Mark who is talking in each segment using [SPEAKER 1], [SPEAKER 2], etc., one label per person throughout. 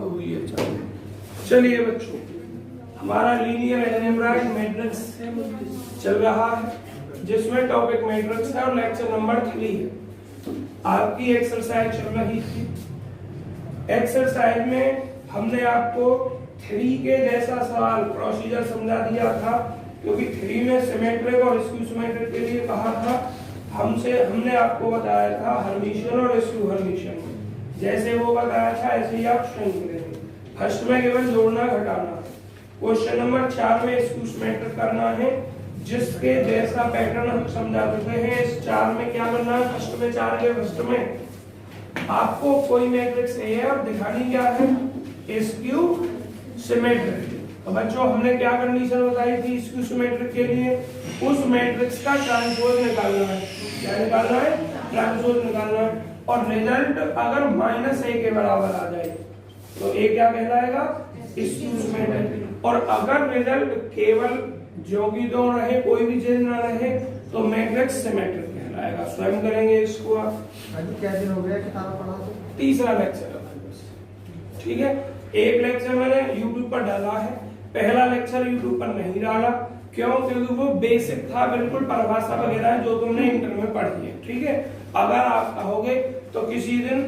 [SPEAKER 1] अब हुई है। चलिए बच्चों, हमारा लीनियर अलजेब्राइक मैट्रिक्स चल रहा है जिसमें टॉपिक मैट्रिक्स है और लेक्चर नंबर 3 है। आपकी एक्सरसाइज चल रही थी। एक्सरसाइज में हमने आपको 3 के जैसा सवाल प्रोसीजर समझा दिया था, क्योंकि 3 में सिमेट्रिक और स्क्यू सिमेट्रिक के लिए कहा था। हमने आपको बताया था हर्मिशियन और स्क्यू हर्मिशियन में जैसे वो बताया था ऐसे ही आप स्वयं करेंगे। फर्स्ट में केवल जोड़ना घटाना। क्वेश्चन नंबर 4 में स्क्यू सिमेट्रिक करना है, जिसके जैसा पैटर्न हम समझा चुके हैं। इस 4 में क्या करना है? फर्स्ट में 4 के फर्स्ट में आपको कोई मैट्रिक्स ए है और दिखानी क्या है? Skew symmetric. तो बच्चों हमने क्या कंडीशन बताई थी स्क्यू सिमेट्रिक के लिए? उस मैट्रिक्स का ट्रांसपोज निकालना है। क्या निकालना है? ट्रांसपोज निकालना है। और रिजल्ट अगर -a के बराबर आ जाए तो a क्या कहलाएगा? Skew symmetric. और अगर रिजल्ट केवल जो की दो रहे, कोई भी चीज ना रहे, तो मैट्रिक्स सिमेट्रिक कहलाएगा। स्वयं करेंगे इसको आप।
[SPEAKER 2] क्या दिन हो गया किताब पढ़ा तो?
[SPEAKER 1] तीसरा लेक्चर है। ठीक है, एक लेक्चर मैंने YouTube पर डाला है, पहला लेक्चर YouTube पर नहीं डाला। क्यों? क्योंकि वो बेसिक था, बिल्कुल परिभाषा वगैरह जो तुमने इंटर में पढ़ी है। ठीक है, अगर आप कहोगे तो किसी दिन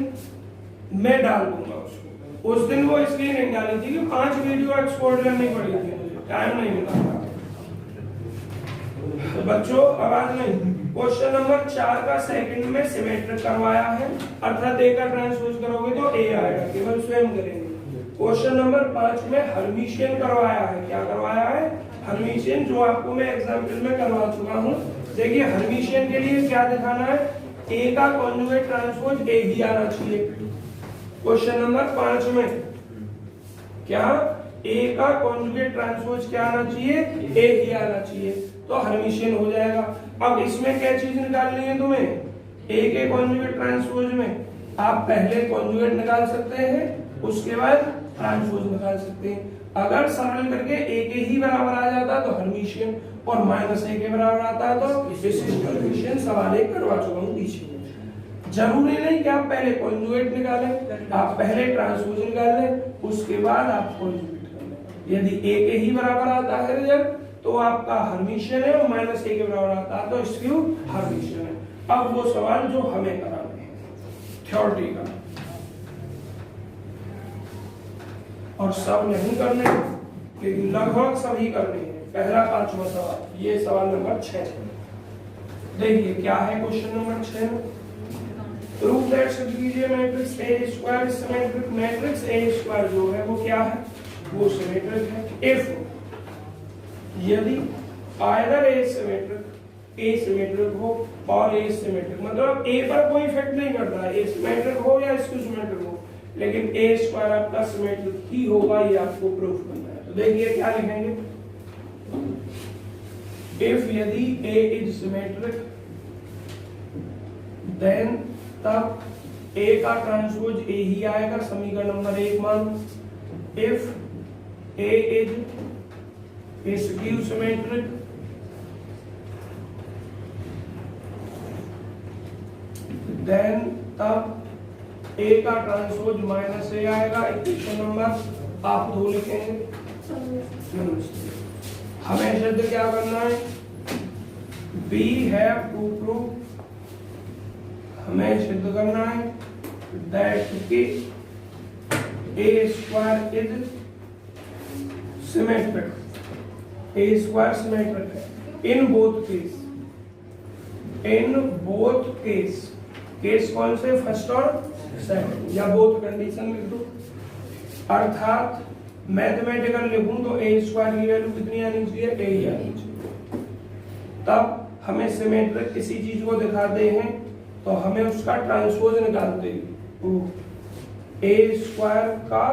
[SPEAKER 1] मैं डाल दूंगा उसको। उस दिन वो इसलिए नहीं डाली थी कि 5 वीडियो एक्सपोर्ट करनी पड़ी थी, मुझे टाइम नहीं मिला था। तो बच्चों आवाज नहीं। क्वेश्चन नंबर 4 का सेकंड में सिमेट्रिक करवाया है, अर्थात ए का ट्रांसपोज करोगे तो ए आएगा, केवल स्वयं करेंगे। क्वेश्चन नंबर 5 में हर्मिशियन करवाया है। क्या करवाया है? हर्मिशियन, जो आपको मैं एग्जाम्पल में करवा चुका हूँ। देखिए हर्मिशियन के लिए क्या दिखाना है? ए का कॉन्जुगेट ट्रांसपोज ए ही आना चाहिए। क्वेश्चन नंबर 5 में क्या ए का कॉन्जुगेट ट्रांसपोज क्या आना चाहिए? ए ही आना चाहिए, तो हर्मिशियन हो जाएगा। अब इसमें क्या चीज निकालनी है तुम्हें? ए के कॉन्जुगेट ट्रांसपोज में आप पहले कॉन्जुगेट निकाल सकते हैं, उसके बाद ट्रांसपोज निकाल सकते हैं। अगर सरल करके ए के ही बराबर आ जाता तो हर्मिशियन, और -a के बराबर आता तो विशिष्ट हर्मिशियन। सवाल एक करवा चुका हूँ पीछे। जरूरी नहीं कि आप पहले कॉन्जुगेट निकालें, आप पहले ट्रांसपोज निकाल लें, उसके बाद आप कॉन्जुगेट कर लें। यदि ए के ही बराबर आता है रिजल्ट तो आपका हर्मिशियन है, और -a के बराबर आता है तो स्क्यू हर्मिशियन है। अब वो सवाल जो हमें कराने हैं थ्योरी का, और सब नहीं करने लेकिन लगभग सभी करने हैं। पहला 5वां सवाल, ये सवाल नंबर 6। देखिए क्या है क्वेश्चन नंबर 6 में? Prove that subdivision matrix A square symmetric matrix A square जो है वो क्या है? वो सिमेट्रिक है। इफ यदि आइदर ए सिमेट्रिक हो और ए सिमेट्रिक, मतलब ए पर कोई इफेक्ट नहीं करता है, ए सिमेट्रिक हो या स्क्यू सिमेट्रिक हो, लेकिन ए स्क्वायर आपका सिमेट्रिक ही होगा, ये आपको प्रूफ करना है। तो देखिए क्या लिखेंगे? इफ यदि ए इज सिमेट्रिक देन तब ए का ट्रांसपोज ए ही आएगा। समीकरण नंबर 1 मान। If A is skew symmetric then तब ए का ट्रांसपोज -a आएगा। इक्वेशन नंबर आप 2 लिखेंगे। हमें सिद्ध क्या करना है? वी हैव टू प्रूव, हमें सिद्ध करना है दैट कि A square is symmetric. A square symmetric है in both case. In both case, case कौन से? फर्स्ट और सेकंड, या बोथ कंडीशन लिख दो। अर्थात मैथमेटिकल लिखूं तो ए स्क्वायर की वैल्यू कितनी आनी चाहिए? ए ही आनी चाहिए। तब हमें सिमेट्रिक किसी चीज को दिखाते हैं तो हमें उसका ट्रांसपोज निकालते हैं। ए स्क्वायर का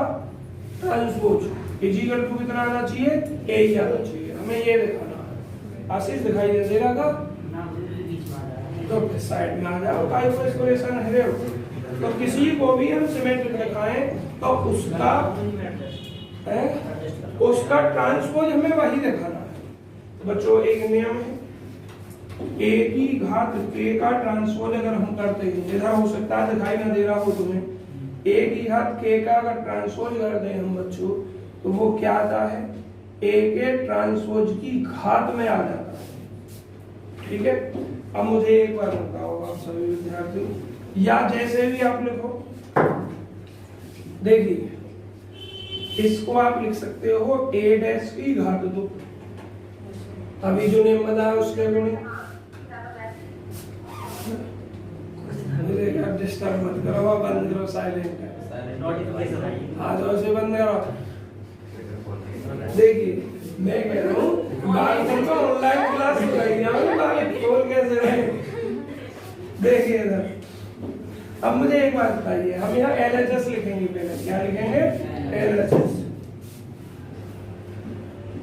[SPEAKER 1] ट्रांसपोज इजिकल टू कितना आना चाहिए? ए ही आना चाहिए। हमें ये दिखाना है। आशीष दिखाई दे देगा का? तो साइड में आ जाओ, काई को इसको परेशान है रे। तो किसी को भी हम सिमेट्रिक दिखाएं तो उसका ट्रांसपोज हमें वही दिखाना है। तो बच्चों एक नियम है, ए की घात k का ट्रांसपोज अगर हम करते हैं, इधर हो सकता है दिखाई ना दे रहा हो तुम्हें, ए की घात के का अगर ट्रांसपोज कर दें हम बच्चों तो वो क्या आता है, ए के ट्रांसपोज की घात में आ जाता है। ठीक है, अब मुझे एक बार बताओ आप सभी विद्यार्थी, या जैसे भी आप लिखो, देखिए इसको आप लिख सकते हो ए डैश की घात 2। अभी जो नेम बताया उसके अकॉर्डिंग डिस्टर्ब मत करो, बंद करो, साइलेंट है। हाँ तो ऐसे बंद करो। देखिए मैं कह रहा हूँ बाल को ऑनलाइन क्लास हो रही है, बाल खोल कैसे रहे। देखिए इधर, अब मुझे एक बात बताइए, हम यहाँ LHS लिखेंगे, पहले क्या लिखेंगे, LHS।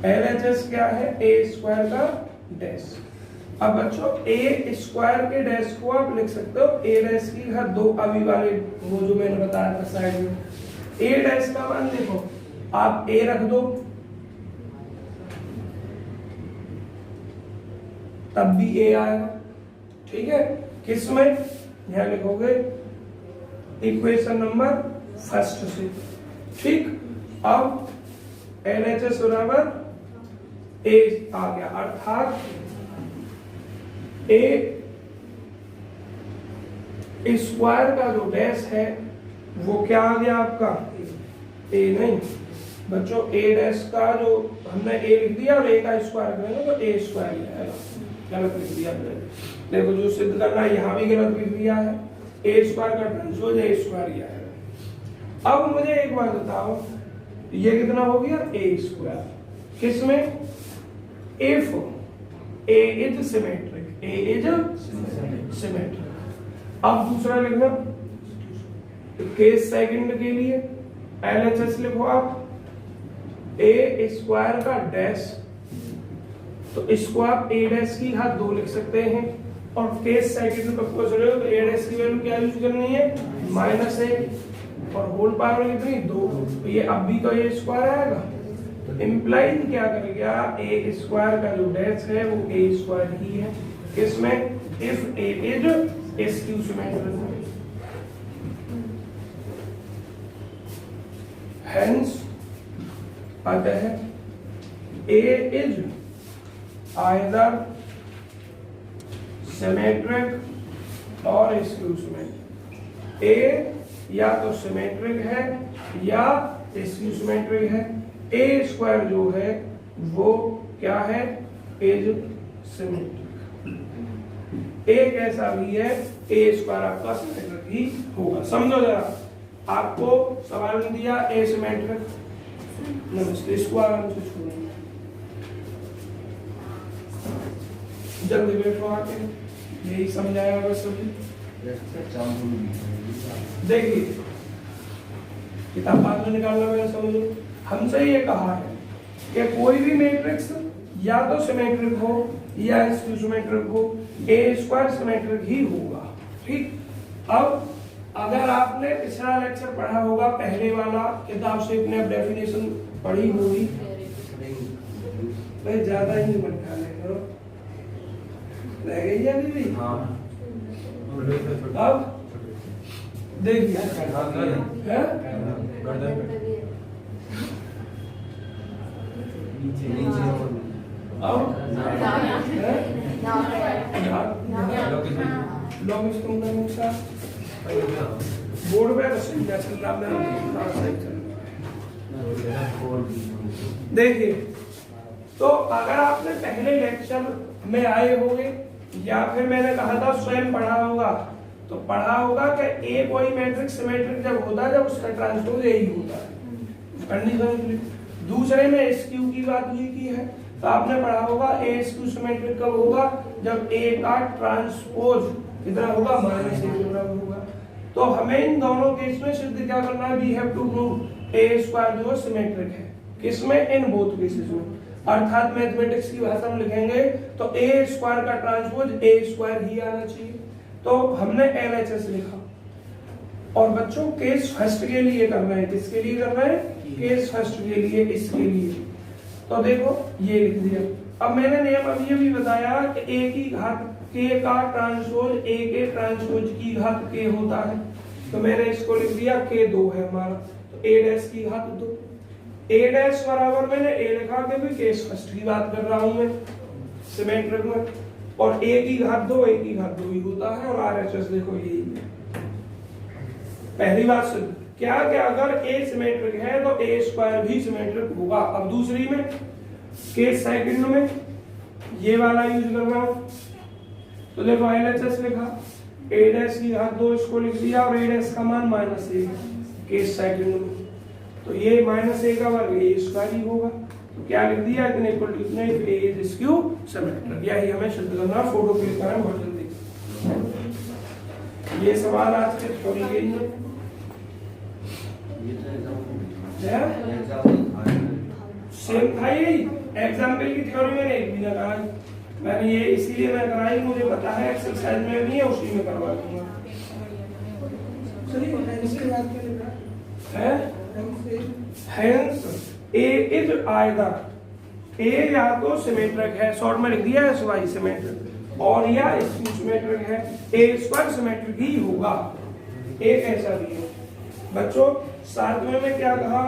[SPEAKER 1] LHS क्या है, ए स्क्वायर का डैश। अब बच्चों ए स्क्वायर के डैश को आप लिख सकते हो ए डैश की घात 2, अभी वाले वो जो मैंने बताया था साइड में। ए डैश का मान देखो, आप ए रख दो तब भी ए आएगा। ठीक है, किसमें, यहां लिखोगे इक्वेशन नंबर फर्स्ट से। ठीक, अब LHS बराबर ए आ गया, अर्थात ए स्क्वायर का जो डैश है वो क्या आ गया आपका, ए नहीं बच्चों, ए डैश का जो हमने ए लिख दिया और ए का स्क्वायर करेंगे तो ए स्क्वायर ही आएगा। गलत लिख दिया मैंने, देखो जो सिद्ध करना है यहाँ भी गलत लिख दिया है, ए स्क्वायर का ट्रांसपोज ए स्क्वायर ही आएगा। अब मुझे एक बात बताओ, ये कितना हो गया, ए स्क्वायर, किसमें, if A is symmetric, A is symmetric. अब दूसरा लिखना, केस सेकंड के लिए LHS लिखो आप, ए स्क्वायर का डैश, तो इसको आप ए डैश की घात 2 लिख सकते हैं, और केस सेकंड पर पूछ रहे हो तो ए डैश की वैल्यू क्या यूज करनी है, -1, और होल पावर कितनी, 2, तो ये अब भी तो ए स्क्वायर आएगा। तो इंप्लाइज क्या करेगा, ए स्क्वायर का जो डैश है वो ए स्क्वायर ही है, किसमें, if A is skew symmetric. Hence अतः ए इज आइदर सिमेट्रिक और स्क्यू सिमेट्रिक। ए या तो सिमेट्रिक है या स्क्यू सिमेट्रिक है। ए स्क्वायर जो है वो क्या है, इज सिमेट्रिक। ए कैसा भी है, ए स्क्वायर आपका सिमेट्रिक ही होगा। समझो जरा, आपको सवाल में दिया ए सिमेट्रिक, नमस्ते, इसको आराम से छोड़ेंगे, जल्दी बैठो आके, यही समझाया बस अभी। देखिए किताब बाद में निकालना, मैंने समझो, हमसे ये कहा है कि कोई भी मैट्रिक्स या तो सिमेट्रिक हो या स्क्यू सिमेट्रिक हो, ए स्क्वायर सिमेट्रिक ही होगा। ठीक, अब अगर आपने पिछला लेक्चर पढ़ा होगा, पहले वाला किताब से अपने डेफिनेशन पढ़ी होगी, भाई ज्यादा ही मत खाने करो, रह गई है अभी भी। हाँ। अब देखिए बोर्ड पे देखिए, तो अगर आपने पहले लेक्चर में आए होंगे या फिर मैंने कहा था स्वयं पढ़ा होगा, तो पढ़ा होगा कि ए कोई मैट्रिक्स सिमेट्रिक जब होता है जब उसका ट्रांसपोज ए ही होता है, कंडीशन। दूसरे में स्क्यू की बात हुई की है, तो आपने पढ़ा होगा ए स्क्यू सिमेट्रिक कब होगा, जब ए का ट्रांसपोज कितना होगा, -a के बराबर होगा। तो हमें इन दोनों केस में सिद्ध क्या करना है, we have to prove A square जो सिमेट्रिक है, किसमें, इन बोथ केसेस में। अर्थात मैथमेटिक्स की भाषा में लिखेंगे तो ए स्क्वायर का ट्रांसपोज ए स्क्वायर ही आना चाहिए। तो हमने LHS लिखा, और बच्चों केस फर्स्ट के लिए कर रहे हैं, किसके लिए कर रहे हैं, केस फर्स्ट के लिए, इसके लिए। तो देखो ये लिख दिया। अब मैंने नियम अभी भी बताया कि ए की घात के का ट्रांसपोज ए के ट्रांसपोज की घात के होता है। तो मैंने इसको लिख दिया k 2 है हमारा, तो a डैश की घात 2, a डैश बराबर मैंने a लिखा क्योंकि केस फर्स्ट की बात कर रहा हूं मैं सिमेट्रिक में, और a की घात 2 a की घात 2 ही होता है, और RHS देखो यही है। पहली बात सुन, क्या क्या अगर a सिमेट्रिक है तो a स्क्वायर भी सिमेट्रिक होगा। अब दूसरी में केस सेकंड में ये वाला यूज कर रहा हूं, तो देखो LHS लिखा, a डैश की घात 2 इसको लिख दिया, और a डैश का मान -1 केस सेकंड में, तो ये -a का वर्ग a स्क्वायर ही होगा। तो क्या लिख दिया, इतने इक्वल टू इतने, a इज स्क्यू सिमेट्रिक। यही हमें सिद्ध करना, फोटो क्लिक करें बहुत जल्दी। ये सवाल आज के थ्योरी के ही है, सेम था यही एग्जाम्पल की थ्योरी मैंने एक भी ना कराई, मैंने ये इसीलिए मैं कराई, मुझे पता है एक्सरसाइज में भी है, उसी में करवा दूंगा। चलिए इसके बाद क्या लिखा है, hence a is either, a या तो सिमेट्रिक है, शॉर्ट में लिख दिया है SY सिमेट्रिक, और या स्क्यू सिमेट्रिक है, a स्क्वायर सिमेट्रिक ही होगा, एक ऐसा भी है। बच्चों सातवें में क्या कहा,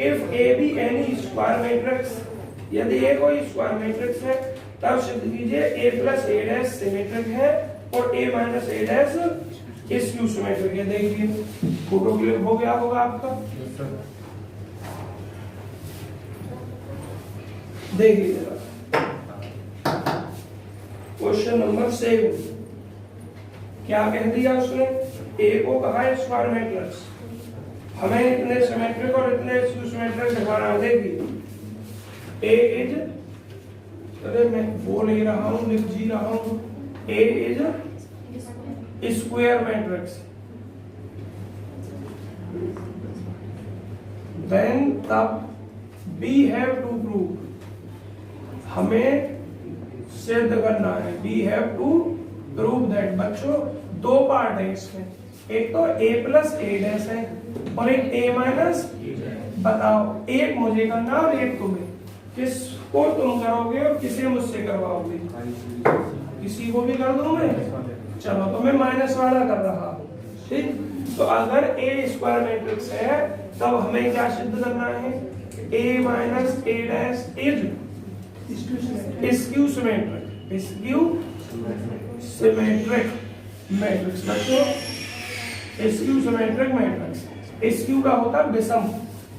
[SPEAKER 1] if a be N E square matrix, यदि a कोई स्क्वायर मैट्रिक्स है तब सिद्ध कीजिए a plus a dash symmetric है और a minus a dash skew symmetric है। देखिए फोटो क्लिक हो गया होगा आपका, देख लीजिएगा। क्वेश्चन नंबर 7 क्या कह दिया उसने, a को कहा है स्क्वायर मैट्रिक्स, हमें इतने सिमेट्रिक और इतने स्क्यू सिमेट्रिक दिखाना है। देखिए a इज, अरे मैं बोल ही रहा हूं, लिख जी रहा हूं, a is square matrix, then तब we have to prove, हमें सिद्ध करना है, we have to prove that। बच्चों दो पार्ट है इसमें, एक तो a प्लस a डैश है और एक a माइनस, बताओ एक मुझे करना और एक तुम्हें, किसको तुम करोगे और किसे मुझसे करवाओगे, किसी को भी कर दूं मैं, चलो तो मैं माइनस वाला कर रहा हूं, ठीक। तो अगर a स्क्वायर मैट्रिक्स है तब हमें क्या सिद्ध करना है, a minus a dash is skew symmetric, skew symmetric matrix. बच्चों स्क्यू सिमेट्रिक मैट्रिक्स, स्क्यू का होता है विषम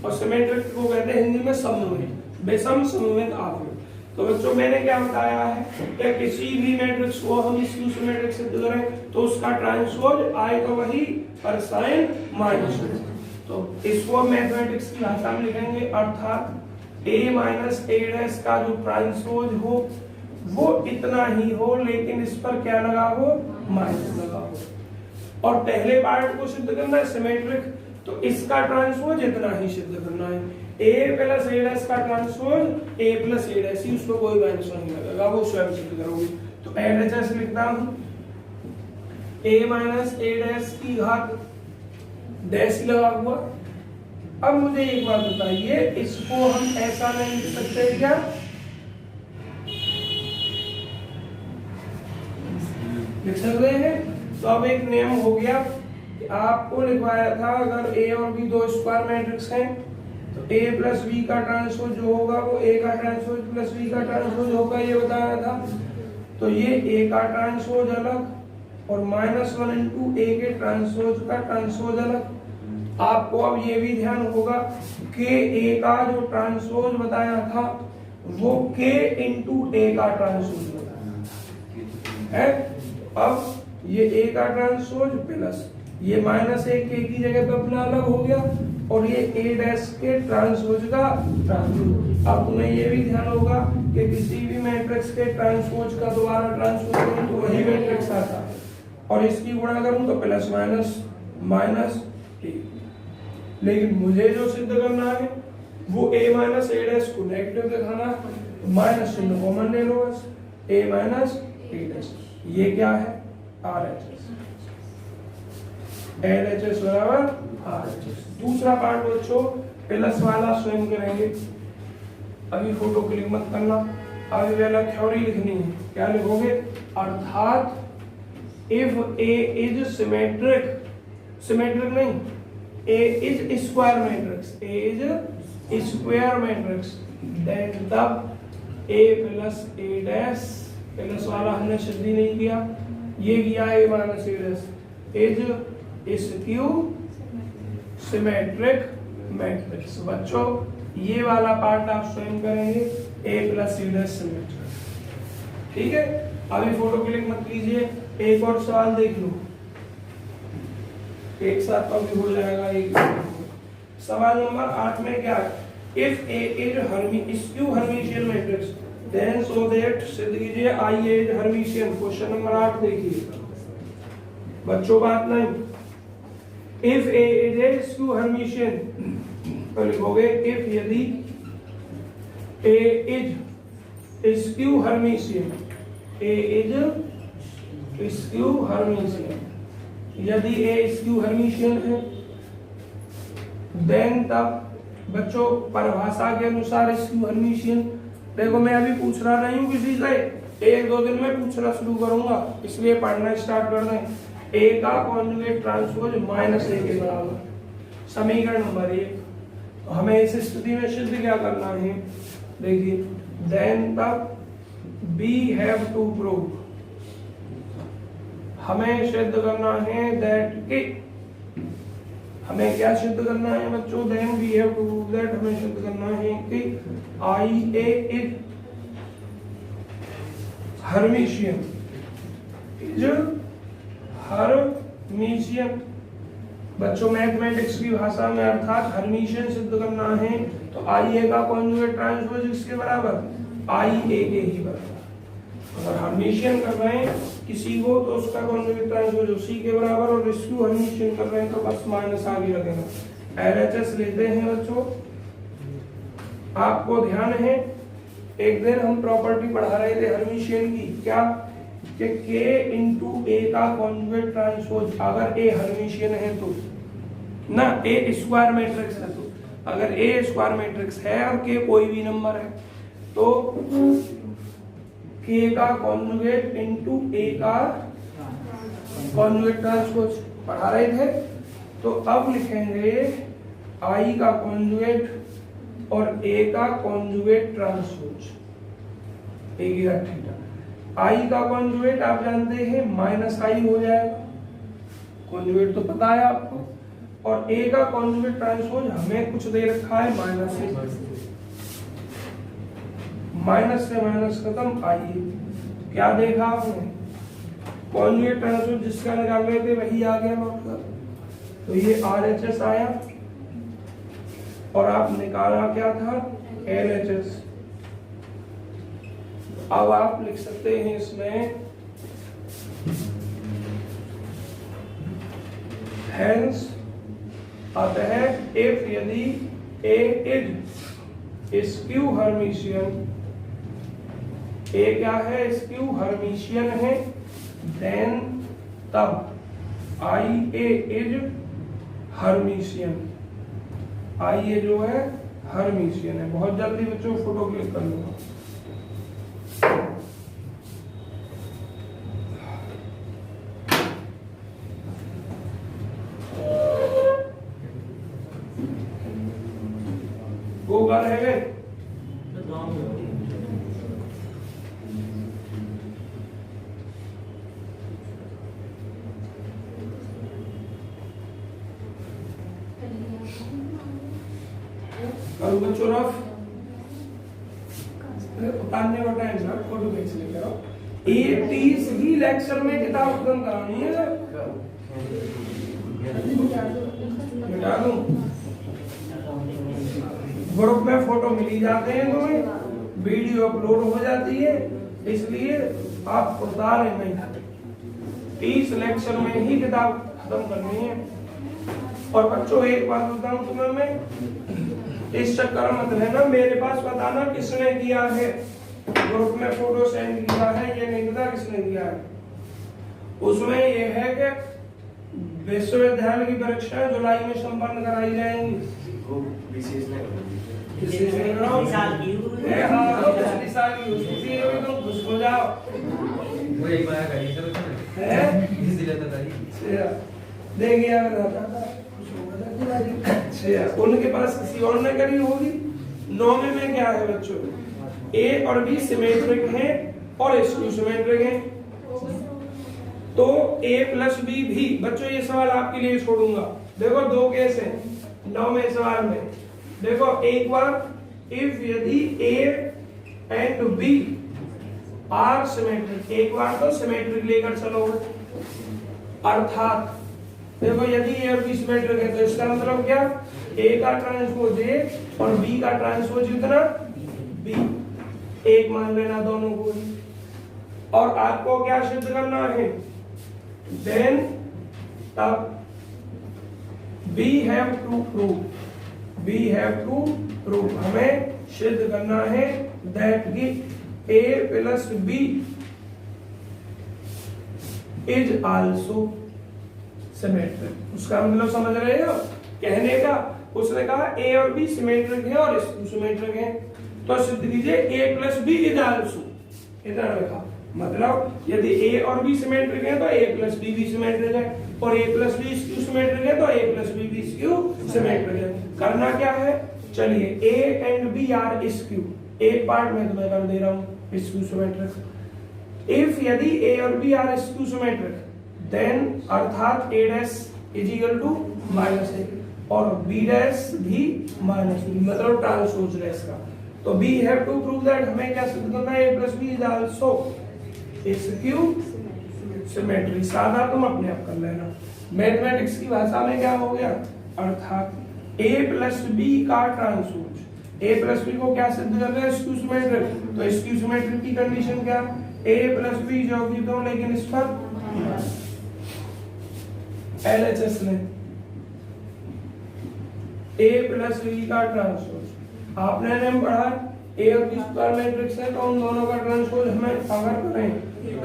[SPEAKER 1] और सिमेट्रिक को कहते हैं हिंदी में समन्वय, विषम समन्वित आव्यूह। तो बच्चों मैंने क्या बताया है कि किसी भी मैट्रिक्स को हम स्क्यू सिमेट्रिक सिद्ध करें तो उसका ट्रांसपोज आए तो वही पर साइन माइनस। तो इसको मैथमेटिक्स की भाषा में लिखेंगे, अर्थात a माइनस a डैश का जो ट्रांसपोज हो वो इतना ही हो, लेकिन इस पर क्या लगा हो, माइनस लगा हो। और पहले पार्ट को सिद्ध करना है सिमेट्रिक, तो इसका ट्रांसपोज इतना ही सिद्ध करना है, a प्लस a डैश का transpose a plus a dash ही, उसको कोई माइनस नहीं लगेगा, वो स्वयं सिद्ध करोगे। तो LHS लिखता हूं, a माइनस a डैश की घात डैश लगा हुआ। अब मुझे एक बात बताइए, इसको हम ऐसा नहीं लिख सकते क्या, लिख सकते हैं। तो अब एक नियम हो गया, आपको लिखवाया था अगर a और b दो स्क्वायर मैट्रिक्स हैं तो a प्लस b का ट्रांसपोज जो होगा वो a का ट्रांसपोज प्लस b का ट्रांसपोज होगा, ये बताया था। तो ये a का ट्रांसपोज अलग और -1 इंटू a के ट्रांसपोज का ट्रांसपोज अलग। आपको अब ये भी ध्यान होगा कि a का जो ट्रांसपोज बताया था वो k इंटू a का ट्रांसपोज बताया है। अब ये a का ट्रांसपोज प्लस ये माइनस एक k की जगह पे अपना अलग हो गया, और ये a डैश के ट्रांसपोज का ट्रांसपोज। अब तुम्हें ये भी ध्यान होगा कि किसी भी मैट्रिक्स के ट्रांसपोज का दोबारा ट्रांसपोज करूं तो वही मैट्रिक्स आता है, और इसकी गुणा करूं तो प्लस माइनस माइनस a। लेकिन मुझे जो सिद्ध करना है वो a माइनस a डैश को नेगेटिव दिखाना है, माइनस चिन्ह कॉमन ले लो बस, a माइनस a डैश। ये क्या है, RHS, LHS बराबर RHS। दूसरा पार्ट बच्चों प्लस वाला स्वयं करेंगे, अभी फोटो क्लिक मत करना, अभी वाला थ्योरी लिखनी है। क्या लिखोगे, अर्थात if a is symmetric symmetric नहीं, A is square matrix, A is square matrix, then तब A plus A dash plus वाला हमने सिद्धि नहीं किया, ये किया A minus A dash is skew symmetric matrix। बच्चों ये वाला पार्ट आप स्वयं करेंगे, A plus A dash symmetric, ठीक है। अभी फोटो क्लिक मत कीजिए, एक और सवाल देख लो, एक साथ अभी हो जाएगा। एक सवाल नंबर 8 में क्या है, if A is skew Hermitian matrix then so that सिद्ध कीजिए I is Hermitian। Question number 8 देखिए बच्चों, बात नहीं, if A is a skew Hermitian तो लिखोगे if यदि A is skew Hermitian, A is skew Hermitian, यदि A skew Hermitian है then तब बच्चों परिभाषा के अनुसार skew Hermitian, देखो मैं अभी पूछ रहा नहीं हूँ किसी से, एक दो दिन में पूछना शुरू करूंगा, इसलिए पढ़ना स्टार्ट कर दें। A का कॉन्जुगेट ट्रांसपोज -A के बराबर, समीकरण नंबर 1। हमें इस स्थिति में सिद्ध क्या करना है, देखिए देन तब we have to prove, हमें सिद्ध करना है दैट कि, हमें क्या सिद्ध करना है बच्चों, then we have to prove that, हमें सिद्ध करना है कि IA is Hermitian, is Hermitian. बच्चों मैथमेटिक्स की भाषा में अर्थात हर्मिशियन सिद्ध करना है तो IA का कॉन्जुगेट ट्रांसपोज इसके बराबर IA के ही बराबर। अगर हर्मिशियन कर रहे हैं किसी को तो उसका कॉन्जुगेट ट्रांसपोज उसी के बराबर, और स्क्यू हर्मिशियन कर रहे हैं तो बस माइनस आगे लगेगा। LHS लेते हैं बच्चों, आपको ध्यान है एक दिन हम प्रॉपर्टी पढ़ा रहे थे हर्मिशियन की, क्या कि K into A का कॉन्जुगेट ट्रांसपोज अगर A हर्मिशियन है तो ना, A स्क्वायर मैट्रिक्स है तो, अगर A स्क्वायर मैट्रिक्स है और K कोई भी नंबर है तो K का कॉन्जुगेट इनटू A का कॉन्जुगेट ट्रांसपोज पढ़ा रहे थे। तो अब लिखेंगे I का कॉन्जुगेट और A का कॉन्जुगेट ट्रांसपोज, I का कॉन्जुगेट आप जानते हैं -I हो जाएगा, कॉन्जुगेट तो पता है आपको, और A का कॉन्जुगेट ट्रांसपोज हमें कुछ दे रखा है -A, माइनस से माइनस खत्म, आइए क्या देखा आपने, कॉन्जुगेट ट्रांसपोज जिसका निकाल रहे थे वही आ गया मतलब, तो ये RHS आया और आप निकाला क्या था LHS। अब आप लिख सकते हैं इसमें हेंस, अतः इफ यदि A is skew Hermitian, A क्या है स्क्यू हर्मिशियन है, देन तब IA इज हर्मिशियन, IA जो है हर्मिशियन है। बहुत जल्दी बच्चों फोटो क्लिक कर लूंगा। वो घर है गए और बच्चों रफ उतारने का टाइम ना, फोटो खींच लेकर आओ। 30 ही लेक्चर में किताब खत्म करानी है, मिटा दूं, ग्रुप में फोटो मिली जाते हैं तुम्हें, वीडियो अपलोड हो जाती है, इसलिए आप उतारें नहीं, 30 लेक्चर में ही किताब खत्म करनी है। और बच्चों एक बात बताऊं तुम्हें मैं, इस चक्कर मत रहना, मेरे पास बताना किसने किया है, ग्रुप में फोटो सेंड किया है ये नहीं पता किसने किया है। उसमें ये है कि विश्वविद्यालय की परीक्षा जुलाई में संपन्न कराई जाएंगी। खुश हो जाओ, देखिए अच्छा उनके पास किसी और ने करी होगी। 9वें में क्या है बच्चों, ए और बी सिमेट्रिक हैं और स्क्यू सिमेट्रिक हैं। तो ए प्लस बी भी, बच्चों ये सवाल आपके लिए छोड़ूंगा। देखो दो केस है 9वें सवाल में। देखो एक बार, इफ यदि A and B are symmetric, एक बार तो सिमेट्रिक लेकर चलो, अर्थात देखो यदि ए और बी सिमेट्रिक है तो इसका मतलब क्या, ए का ट्रांसपोज ए और बी का ट्रांसपोज कितना बी, एक मान लेना दोनों को। और आपको क्या सिद्ध करना है, देन तब वी हैव टू प्रूव, हमें सिद्ध करना है दैट कि A plus B is also symmetric. उसका मतलब समझ रहे हो कहने का, उसने कहा ए और बी सिमेट्रिक है और सिमेट्रिक है, तो सिद्ध कीजिए ए प्लस बी इज आल्सो, इतना लिखा। मतलब यदि ए और बी सिमेट्रिक है तो ए प्लस बी भी सिमेट्रिक है, और A plus B skew symmetric है तो ए प्लस बी भी स्क्यू सिमेट्रिक है। करना क्या है, चलिए A and B are skew, एक पार्ट में तुम्हें कर दे रहा हूं स्क्यू सिमेट्रिक। इफ यदि ए और B are skew symmetric, then अर्थात A dash is equal to minus A और बी डैश भी माइनस बी, मतलब ट्रांसपोज डैश का। तो we have to prove that, हमें क्या सिद्ध करना है, A plus B is also skew symmetry. सादा तुम अपने आप कर लेना। मैथमेटिक्स की भाषा में क्या हो गया, अर्थात ए प्लस बी का ट्रांसपोज, ए प्लस बी को क्या सिद्ध कर रहे हैं, स्क्यू सिमेट्रिक। तो स्क्यू सिमेट्रिक की कंडीशन क्या, ए प्लस बी जो भी दो, लेकिन इस पर एलएचएस ने ए प्लस बी का ट्रांसपोज, आपने नेम पढ़ा ए और बी स्क्वायर मैट्रिक्स है, तो उन दोनों का ट्रांसपोज हमें अगर करें,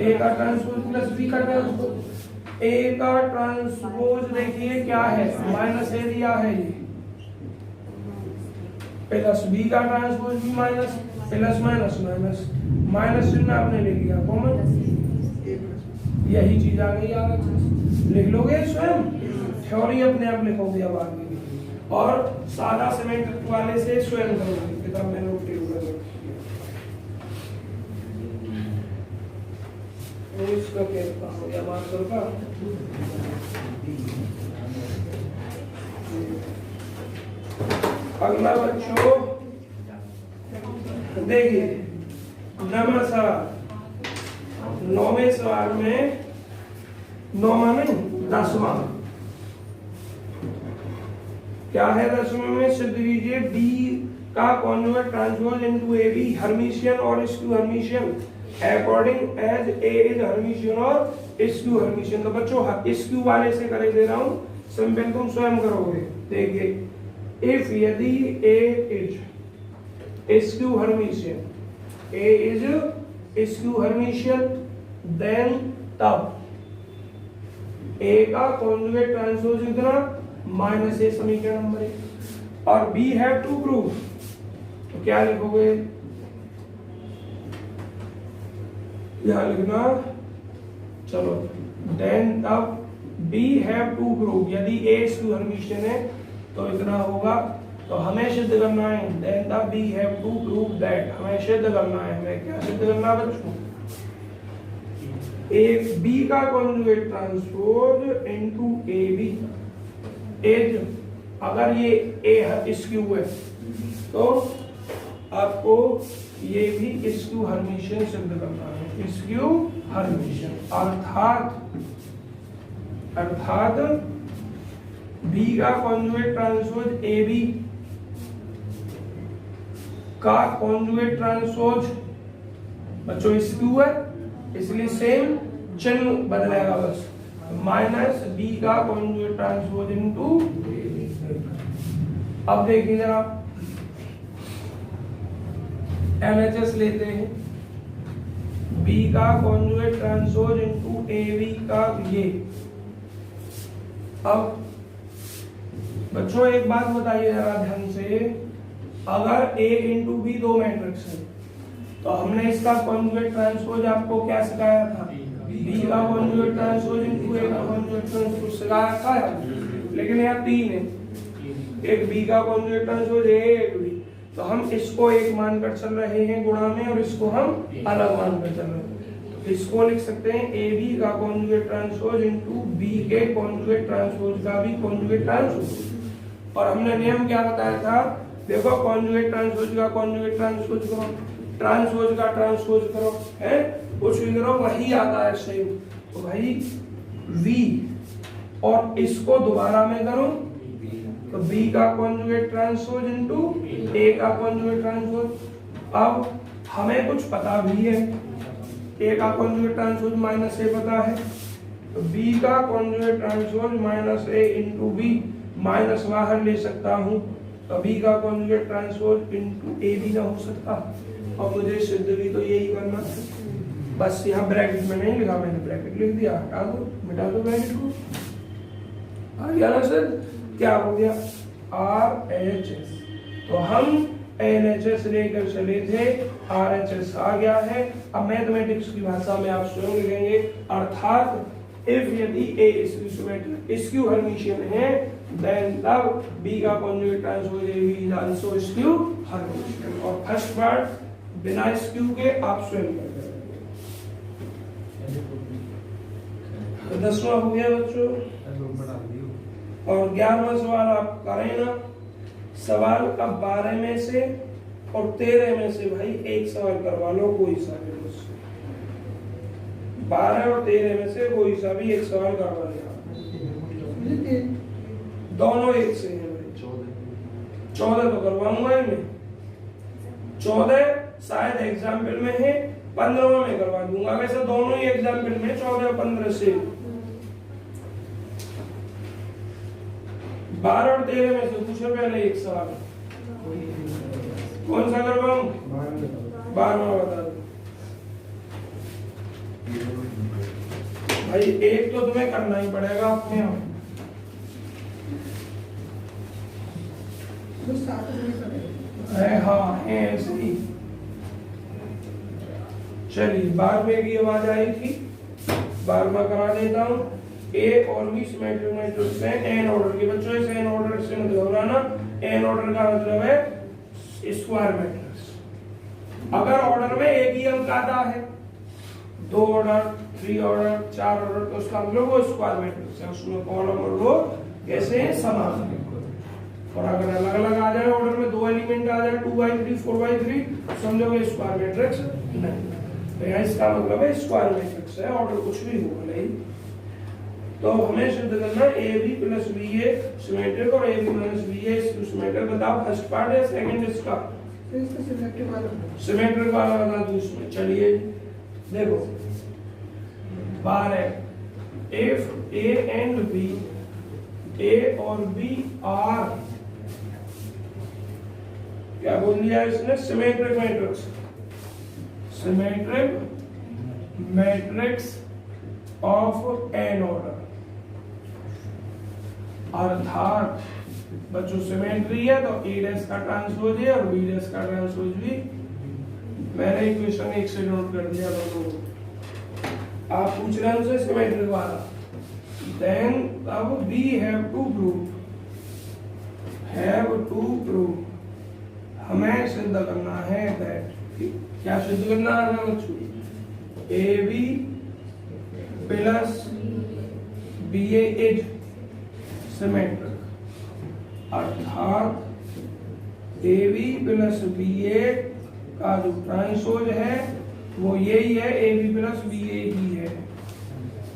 [SPEAKER 1] ए का ट्रांसपोज प्लस बी का ट्रांसपोज, ए का ट्रांसपोज देखिए क्या है, माइनस ए दिया है ये, प्लस बी का ट्रांसपोज भी minus, plus minus minus, minus चिन्ह आपने ले लिया कॉमन, यही चीज आ गई आगे लिख लोगे स्वयं, थ्योरी अपने आप लिखोगे अब आगे। और सादा सिमेट्रिक वाले से स्वयं करोगे, किताब में नोट करोगे। इसका क्या हो गया बात करो, अगला बच्चों देखिए नंबर सवाल, 9वें सवाल में, 9वां नहीं 10वां क्या है, 10वें में सिद्ध कीजिए बी का conjugate transpose into A B Hermitian और skew Hermitian according as A is Hermitian और स्क्यू हर्मिशियन। तो बच्चों स्क्यू वाले से करे दे रहा हूं, सिंपल तुम स्वयं करोगे। देखिए इफ यदि A is skew Hermitian, A is skew Hermitian, then तब ए का कॉन्जुगेट ट्रांसपोज कितना, माइनस ए, समीकरण नंबर 1। और बी हैव टू प्रूव, तो क्या लिखोगे, यहां लिखना, चलो देन तब बी हैव टू प्रूव, यदि ए स्क्यू हर्मिशियन है तो इतना होगा, तो हमें सिद्ध करना है, देन तब we have to prove that, हमें सिद्ध करना है, हमें क्या सिद्ध करना बच्चों, ए बी का conjugate transpose into A B is, अगर ये ए स्क्यू है तो आपको ये भी स्क्यू हर्मिशियन सिद्ध करना है, स्क्यू हर्मिशियन, अर्थात बी का कॉन्जुगेट ट्रांसपोज ए बी का कॉन्जुगेट ट्रांसपोज, बच्चों स्क्यू है इसलिए सेम चिन्ह बदलेगा बस, माइनस बी का कॉन्जुगेट ट्रांसपोज इनटू। अब देखिए जरा एलएचएस लेते हैं, बी का conjugate transpose into A B का ये। अब बच्चों एक बात बताइए जरा ध्यान से, अगर ए इंटू बी दो मैट्रिक्स है तो हमने इसका कॉन्जुगेट ट्रांसपोज आपको क्या सिखाया था, बी का कॉन्जुगेट ट्रांसपोज इनटू ए का कॉन्जुगेट ट्रांसपोज सिखा रखा है, लेकिन यहाँ तीन है, एक बी का कॉन्जुगेट ट्रांसपोज ए, एक बी, तो हम इसको एक मानकर चल रहे हैं गुणा में और इसको हम अलग मानकर चल रहे हैं। तो इसको लिख सकते हैं ए बी का कॉन्जुगेट ट्रांसपोज इनटू बी के कॉन्जुगेट ट्रांसपोज का भी कॉन्जुगेट ट्रांसपोज। और हमने नियम क्या बताया था, देखो कॉन्जुगेट ट्रांसपोज का कॉन्जुगेट ट्रांसपोज करो, ट्रांसपोज का ट्रांसपोज करो, है कुछ भी करो वही आता है सेम। तो भाई v और इसको दोबारा में करो तो b का कॉन्जुगेट ट्रांसपोज इनटू a का कॉन्जुगेट ट्रांसपोज। अब हमें कुछ पता भी है, a का कॉन्जुगेट ट्रांसपोज माइनस a पता है, तो b का conjugate transpose minus a into b, minus बाहर ले सकता हूँ तो b का कॉन्जुगेट ट्रांसपोज इनटू a भी ना हो सकता, और मुझे सिद्ध भी तो यही करना है। बस यहाँ ब्रैकेट में नहीं लिखा, मैंने ब्रैकेट लिख दिया, हटा दो मिटा दो ब्रैकेट को, आ गया ना सर, क्या हो गया RHS। तो हम LHS लेकर चले थे, RHS आ गया है। अब मैथमेटिक्स की भाषा में आप स्वयं लिखेंगे, अर्थात इफ यदि A स्क्यू हर्मिशियन है देन तब B का conjugate transpose A B is also skew Hermitian. और फर्स्ट पार्ट बिना स्क्यू के आप स्वयं कर देंगे। तो 10वां हो गया बच्चों, और 11वां सवाल आप करें ना। सवाल अब 12 में से और 13 में से भाई एक सवाल करवा लो, कोई सा भी मुझसे, 12 और 13 में से कोई सा भी एक सवाल करवा लिया, दोनों एक से हैं भाई। 14 तो करवाऊंगा मैं, 14 शायद एग्जाम्पल में है, 15 में करवा दूंगा, वैसे दोनों ही एग्जाम्पल में 14 और 15 से। 12 और 13 में से पूछो पहले एक सवाल, कौन सा करवाऊं? 12वां बता दो भाई, एक तो तुम्हें करना ही पड़ेगा अपने आप। हाँ है ऐसे ही। चलिए 12वें की आवाज आई थी, 12वां करा देता हूँ। ए और बी सिमेट्रिक मैट्रिक्स है एन ऑर्डर के, बच्चों इस एन ऑर्डर से मत घबराना, एन ऑर्डर का मतलब है स्क्वायर मैट्रिक्स। अगर ऑर्डर में एक ही अंक आता है, 2 ऑर्डर 3 ऑर्डर 4 ऑर्डर, तो उसका मतलब वो स्क्वायर मैट्रिक्स है, उसमें कॉलम और रो कैसे हैं समान है। और अगर अलग अलग आ जाए ऑर्डर में, 2 एलिमेंट आ जाए 2x3 4x3, समझो कि स्क्वायर मैट्रिक्स नहीं, तो यहाँ इसका मतलब है स्क्वायर मैट्रिक्स है, ऑर्डर कुछ भी होगा नहीं। तो हमें सिद्ध करना A B plus B A symmetric और A B minus B A symmetric. बताओ फर्स्ट पार्ट है, सेकंड इसका सिमेट्रिक वाला बता दो इसमें। चलिए देखो 12 if A and B, A और बी आर, क्या बोल दिया इसने, symmetric matrix, symmetric matrix of N order. अर्थात बच्चों सिमेट्री है तो ए डैश का ट्रांसपोज है और बी डैश का ट्रांसपोज भी। मैंने इक्वेशन 1 से नोट कर दिया दोनों। आप पूछ रहे हैं उनसे सिमेट्रिक वाला, देन अब वी हैव टू प्रूव, हमें सिद्ध करना है दैट, क्या सिद्ध करना है बच्चों, A B plus B A is symmetric. अर्थात A B plus B A का जो ट्रांसपोज है वो यही है, A B plus B A ही है,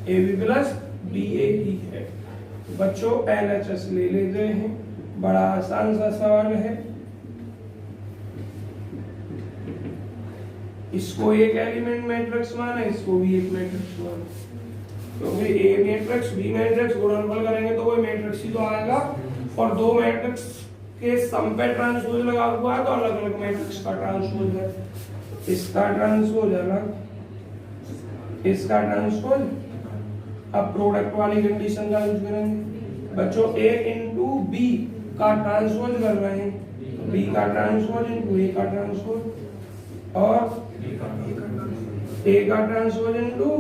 [SPEAKER 1] A B plus B A ही है। बच्चों LHS ले लेते हैं, बड़ा आसान सा सवाल है। इसको एक एलिमेंट मैट्रिक्स माना, इसको भी एक मैट्रिक्स माना, क्योंकि ए मैट्रिक्स बी मैट्रिक्स गुणनफल करेंगे तो वो मैट्रिक्स ही तो आएगा, और 2 मैट्रिक्स के सम पे ट्रांसपोज लगा हुआ है तो अलग अलग मैट्रिक्स का ट्रांसपोज है, इसका ट्रांसपोज अलग, इसका ट्रांसपोज। अब प्रोडक्ट वाली कंडीशन का यूज करेंगे बच्चों, ए इंटू बी का ट्रांसपोज कर रहे हैं, बी का ट्रांसपोज इंटू ए का ट्रांसपोज, और ए का ट्रांसपोज इनटू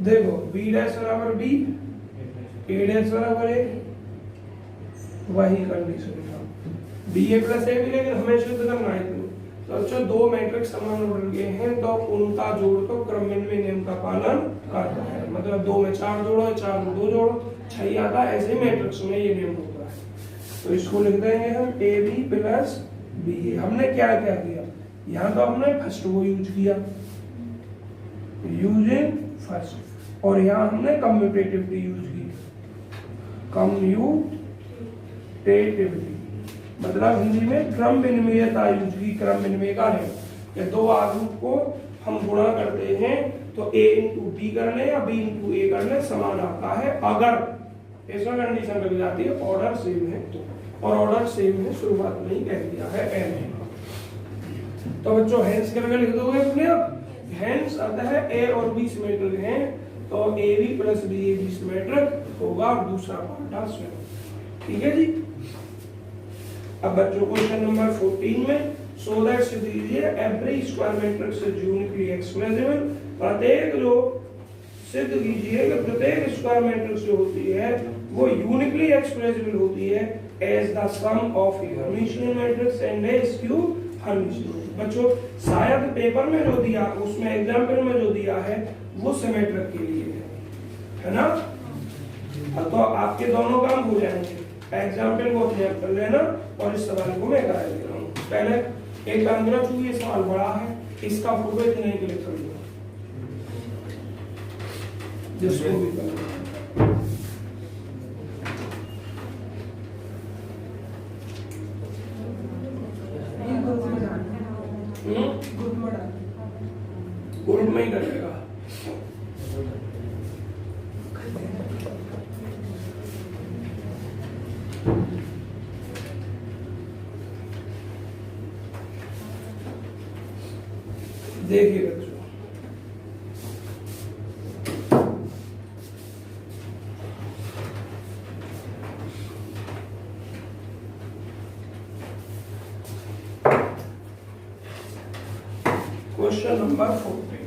[SPEAKER 1] देखो बी डैश बराबर बी, ए डैश बराबर ए, वही कंडीशन था। बी ए प्लस ए भी लेकिन हमें शुद्ध करना है इतनी। तो अच्छा दो मैट्रिक्स समान ऑर्डर के हैं तो उनका जोड़ तो क्रमविन्वय नियम का पालन करता है। मतलब 2 में 4 जोड़ो, 4 में 2 जोड़ो, 6 आता है। ऐसे मैट्रिक्स में ये नियम होता है। तो इसको लिख देंगे हम ए बी प्लस बी ए। हमने क्या क्या किया यहाँ, तो हमने फर्स्ट को यूज किया, यूजिंग फर्स्ट, और यहाँ हमने कम्यूटेटिविटी यूज की, कम्यूटेटिविटी मतलब हिंदी में क्रम विनिमयता यूज की। क्रम विनिमय का है कि दो आगुक को हम गुणा करते हैं तो a इंटू बी कर ले या b इंटू ए कर ले समान आता है, अगर ऐसा कंडीशन लग जाती है ऑर्डर सेम है तो। और ऑर्डर सेम है शुरुआत में ही कह दिया है n। तो बच्चों हेंस करके लिख दोगे अपने आप। हेंस अर्थ है a और b सिमेट्रिक हैं तो ab प्लस bab सिमेट्रिक होगा और दूसरा पार्ट स्वयं। ठीक है जी। अब बच्चों क्वेश्चन नंबर 14 में सो दैट सिद्ध कीजिए every square matrix is uniquely expressible. प्रत्येक जो सिद्ध कीजिए कि प्रत्येक स्क्वायर मैट्रिक्स जो होती है वो यूनिकली एक्सप्रेसिबल होती है as the sum of Hermitian matrix and a skew Hermitian. बच्चों शायद पेपर में जो दिया उसमें एग्जाम्पल में जो दिया है वो सिमेट्रिक के लिए है ना। तो आपके दोनों काम हो जाएंगे। एग्जाम्पल को अपने कर लेना और इस सवाल को मैं करा दे रहा हूँ। पहले एक काम करना, चूंकि ये सवाल बड़ा है इसका फोटो इतने क्लिक कर लो जिसको भी करना। ग्रुप में ही करेगा। देखिए बच्चों क्वेश्चन नंबर 14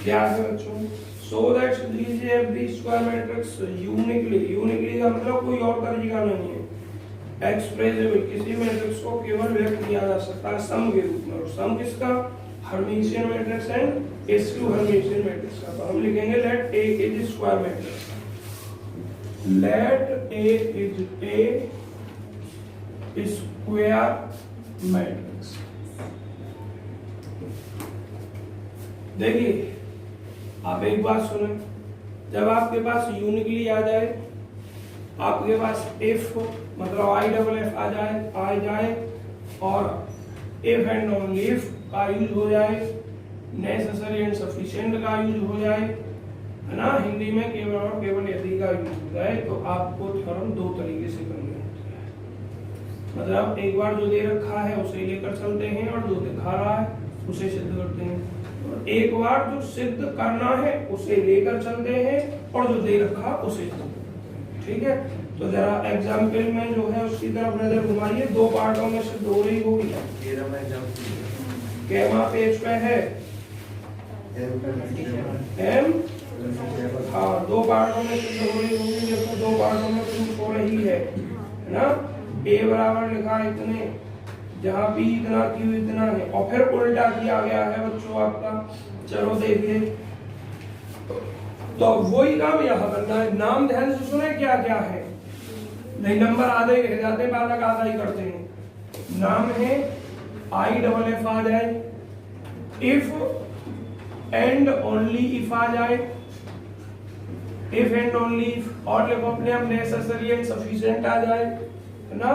[SPEAKER 1] क्या है बच्चों। सो दैट लीजिए एवरी स्क्वायर मैट्रिक्स यूनिकली का मतलब कोई और तरीका नहीं है। एक्सप्रेसिबल किसी मैट्रिक्स को केवल व्यक्त किया जा सकता है सम के रूप में। और सम किसका? Hermitian matrix and skew Hermitian matrix का। तो हम लिखेंगे let A is square matrix, let A is a square matrix. देखिए आप एक बात सुने, जब आपके पास यूनिकली आ जाए, आपके पास इफ मतलब आई डबल एफ आ जाए और इफ एंड ओनली इफ का यूज हो जाए, नेसेसरी एंड सफिशिएंट का यूज हो जाए, है ना। हिंदी में केवल और केवल यदि का यूज हो जाए तो आपको थ्योरम दो तरीके से करने होते हैं। मतलब एक बार जो दे रखा है उसे लेकर चलते हैं और जो दिखा रहा है उसे सिद्ध करते हैं। और एक बार जो सिद्ध करना है उसे लेकर चलते हैं और जो दे रखा उसे सिद्ध करते हैं। ठीक है, तो जरा एग्जाम्पल में जो है उसकी तरफ नजर घुमाइए। दो पार्टों में सिद्ध हो रही होगी। कैमा पेज पे है एम, हाँ दो पार्टों में सिद्ध हो रही होगी। देखो दो पार्टों में प्रूफ हो रही है ना। ए बराबर लिखा है इतने, जहाँ पी इतना क्यू इतना है, और फिर उल्टा किया गया है बच्चों आपका। चलो देखिए, तो वही काम यहाँ करना है। नाम ध्यान से सुने क्या क्या है, नहीं नंबर आधे ही रह जाते हैं, बालक आधा ही करते हैं। नाम है आई डबल एफ आ जाए, इफ एंड ओनली इफ आ जाए, इफ एंड ओनली इफ, और लिखो अपने आप नेसेसरी एंड सफिशिएंट आ जाए, है ना।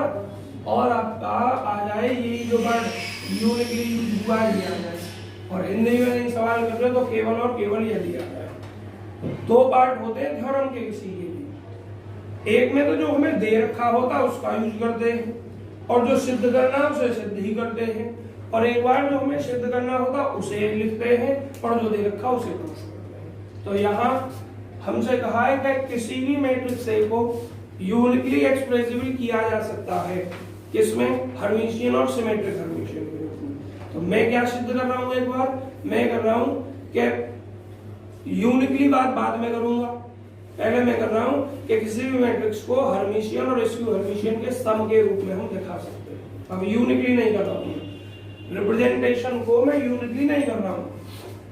[SPEAKER 1] और आपका आ जाए यही जो वर्ड यूनिकली यूज हुआ है ये आ जाए। और हिंदी में नहीं सवाल कर रहे तो केवल और केवल यदि आ जाए। दो पार्ट होते हैं थ्योरम के किसी के लिए। एक में तो जो हमें दे रखा होता है उसका यूज करते हैं और जो सिद्ध करना है उसे सिद्ध ही करते हैं। और एक बार जो हमें सिद्ध करना होता उसे लिखते हैं और जो दे रखा उसे प्रूफ करते हैं। तो यहाँ हमसे कहा है कि किसी भी मैट्रिक्स ए को यूनिकली एक्सप्रेसिबल किया जा सकता है किसमें? हर्मिशियन और सिमेट्रिक हर्मिशियन में। तो मैं क्या सिद्ध कर रहा हूं? एक बार मैं कर रहा हूं कि यूनिकली बात बाद में करूंगा, पहले मैं कर रहा हूं कि किसी भी मैट्रिक्स को हर्मिशियन और स्क्यू हर्मिशियन के सम के रूप में हम दिखा सकते हैं। अब यूनिकली नहीं कर रहा हूं, रिप्रेजेंटेशन को मैं यूनिकली नहीं कर रहा हूं।